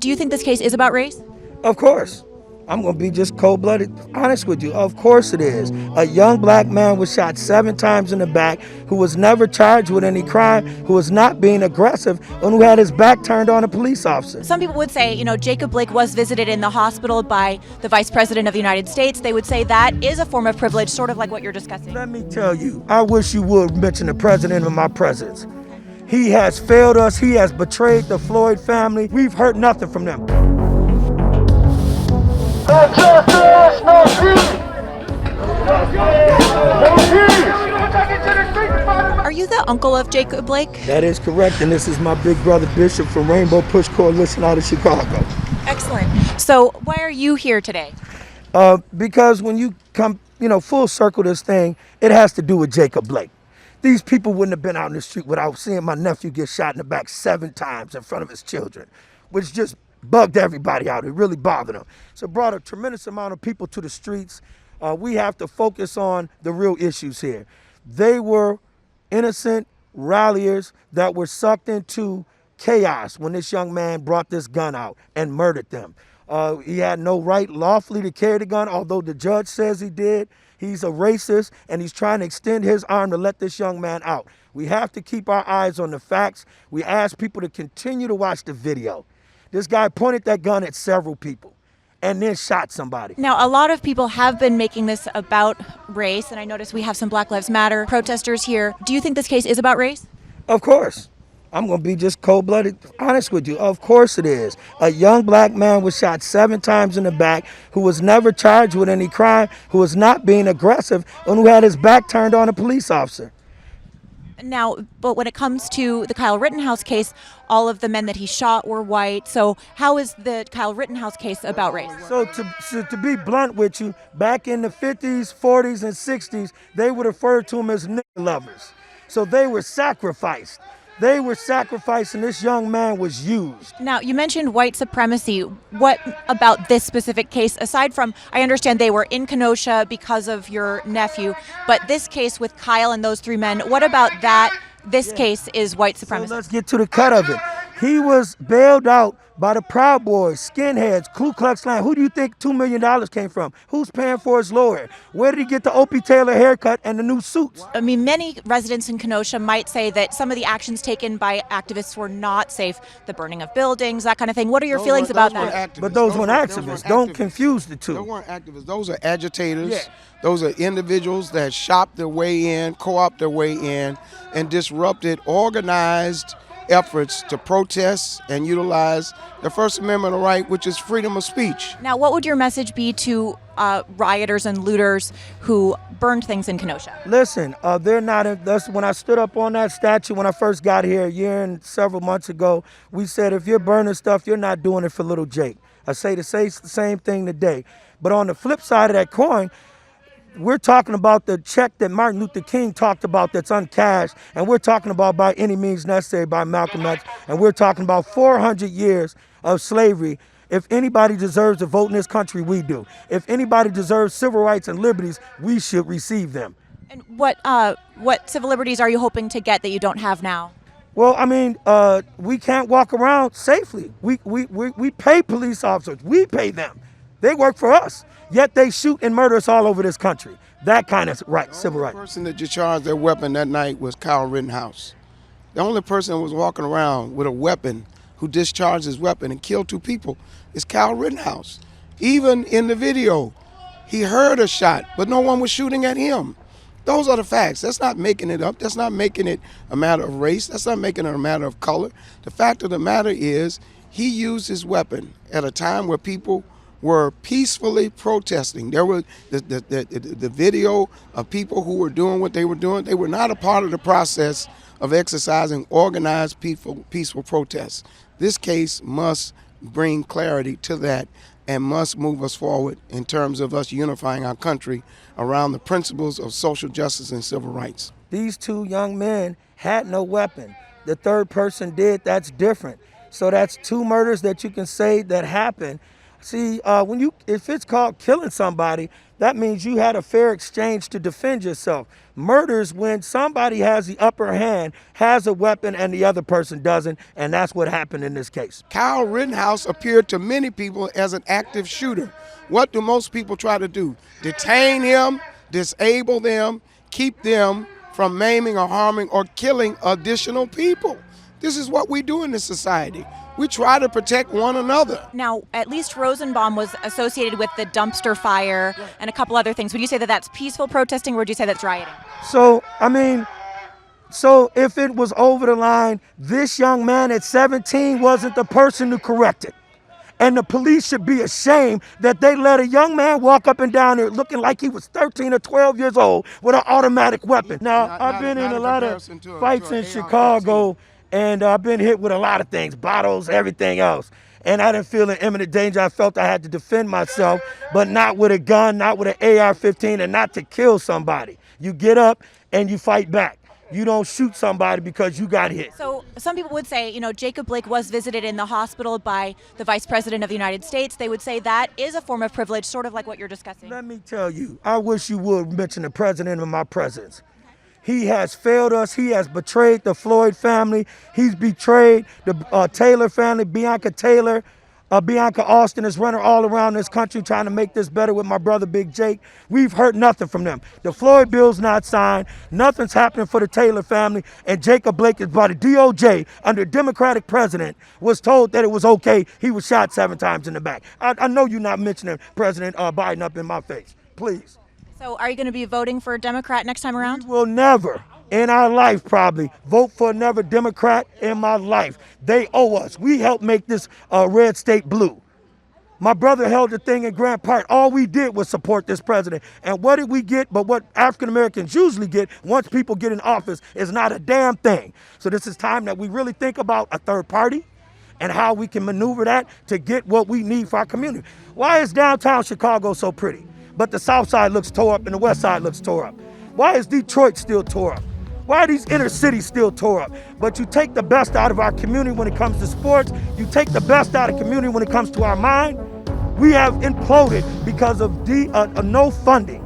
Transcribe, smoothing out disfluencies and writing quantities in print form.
Do you think this case is about race? Of course. I'm going to be just cold-blooded honest with you. Of course it is. A young black man was shot 7 times in the back, who was never charged with any crime, who was not being aggressive, and who had his back turned on a police officer. Some people would say, Jacob Blake was visited in the hospital by the Vice President of the United States. They would say that is a form of privilege, sort of like what you're discussing. Let me tell you, I wish you would mention the president of my presence. He has failed us. He has betrayed the Floyd family. We've heard nothing from them. No justice, no peace. No peace. Are you the uncle of Jacob Blake? That is correct, and this is my big brother Bishop from Rainbow Push Coalition out of Chicago. Excellent. So why are you here today? Because when you come, full circle this thing, it has to do with Jacob Blake. These people wouldn't have been out in the street without seeing my nephew get shot in the back 7 times in front of his children, which just bugged everybody out. It really bothered them. So it brought a tremendous amount of people to the streets. We have to focus on the real issues here. They were innocent ralliers that were sucked into chaos when this young man brought this gun out and murdered them. He had no right lawfully to carry the gun, although the judge says he did. He's a racist, and he's trying to extend his arm to let this young man out. We have to keep our eyes on the facts. We ask people to continue to watch the video. This guy pointed that gun at several people and then shot somebody. Now, a lot of people have been making this about race, and I notice we have some Black Lives Matter protesters here. Do you think this case is about race? Of course. I'm going to be just cold-blooded honest with you. Of course it is. A young black man was shot 7 times in the back, who was never charged with any crime, who was not being aggressive, and who had his back turned on a police officer. Now, but when it comes to the Kyle Rittenhouse case, all of the men that he shot were white. So how is the Kyle Rittenhouse case about race? So to be blunt with you, back in the 50s, 40s, and 60s, they would refer to them as nigger lovers. So they were sacrificed. They were sacrificed, and this young man was used. Now, you mentioned white supremacy. What about this specific case, aside from, I understand they were in Kenosha because of your nephew, but this case with Kyle and those 3 men, what about that? This case is white supremacy. So let's get to the cut of it. He was bailed out by the Proud Boys, skinheads, Ku Klux Klan. Who do you think $2 million came from? Who's paying for his lawyer? Where did he get the Opie Taylor haircut and the new suits? I mean, many residents in Kenosha might say that some of the actions taken by activists were not safe. The burning of buildings, that kind of thing. What are your feelings about that? But those weren't activists. Don't confuse the two. Those weren't activists. Those are agitators. Yeah. Those are individuals that shopped their way in, co-opted their way in, and disrupted organized efforts to protest and utilize the First Amendment right, which is freedom of speech. Now, what would your message be to rioters and looters who burned things in Kenosha? Listen, they're not. That's when I stood up on that statue when I first got here a year and several months ago. We said, if you're burning stuff, you're not doing it for little Jake. I say the same thing today. But on the flip side of that coin, we're talking about the check that Martin Luther King talked about that's uncashed, and we're talking about by any means necessary by Malcolm X, and we're talking about 400 years of slavery. If anybody deserves to vote in this country, we do. If anybody deserves civil rights and liberties, we should receive them. And what civil liberties are you hoping to get that you don't have now? Well, I mean, we can't walk around safely. We pay police officers. We pay them. They work for us. Yet they shoot and murder us all over this country. That kind of civil right. The person that discharged their weapon that night was Kyle Rittenhouse. The only person who was walking around with a weapon who discharged his weapon and killed 2 people is Kyle Rittenhouse. Even in the video, he heard a shot, but no one was shooting at him. Those are the facts. That's not making it up. That's not making it a matter of race. That's not making it a matter of color. The fact of the matter is he used his weapon at a time where people were peacefully protesting. There was the video of people who were doing what they were doing. They were not a part of the process of exercising organized peaceful protests. This case must bring clarity to that and must move us forward in terms of us unifying our country around the principles of social justice and civil rights. These 2 young men had no weapon. The 3rd person did. That's different. So that's 2 murders that you can say that happened. See, if it's called killing somebody, that means you had a fair exchange to defend yourself. Murders when somebody has the upper hand, has a weapon, and the other person doesn't, and that's what happened in this case. Kyle Rittenhouse appeared to many people as an active shooter. What do most people try to do? Detain him, disable them, keep them from maiming or harming or killing additional people. This is what we do in this society. We try to protect one another. Now, at least Rosenbaum was associated with the dumpster fire and a couple other things. Would you say that that's peaceful protesting, or would you say that's rioting? So if it was over the line, this young man at 17 wasn't the person to correct it. And the police should be ashamed that they let a young man walk up and down there looking like he was 13 or 12 years old with an automatic weapon. Now, I've been in a lot of fights in Chicago, and I've been hit with a lot of things, bottles, everything else. And I didn't feel in imminent danger. I felt I had to defend myself, but not with a gun, not with an AR-15, and not to kill somebody. You get up and you fight back. You don't shoot somebody because you got hit. So some people would say, Jacob Blake was visited in the hospital by the Vice President of the United States. They would say that is a form of privilege, sort of like what you're discussing. Let me tell you, I wish you would mention the president in my presence. He has failed us. He has betrayed the Floyd family. He's betrayed the Taylor family, Bianca Taylor. Bianca Austin is running all around this country trying to make this better with my brother Big Jake. We've heard nothing from them. The Floyd bill's not signed. Nothing's happening for the Taylor family. And Jacob Blake is by the DOJ under a Democratic president was told that it was okay. He was shot 7 times in the back. I know you're not mentioning President Biden up in my face. Please. So are you going to be voting for a Democrat next time around? We will never in our life probably vote for another Democrat in my life. They owe us. We helped make this red state blue. My brother held the thing in Grant Park. All we did was support this president. And what did we get? But what African Americans usually get once people get in office is not a damn thing. So this is time that we really think about a third party and how we can maneuver that to get what we need for our community. Why is downtown Chicago so pretty, but the south side looks tore up and the west side looks tore up? Why is Detroit still tore up? Why are these inner cities still tore up? But you take the best out of our community when it comes to sports. You take the best out of community when it comes to our mind. We have imploded because of no funding.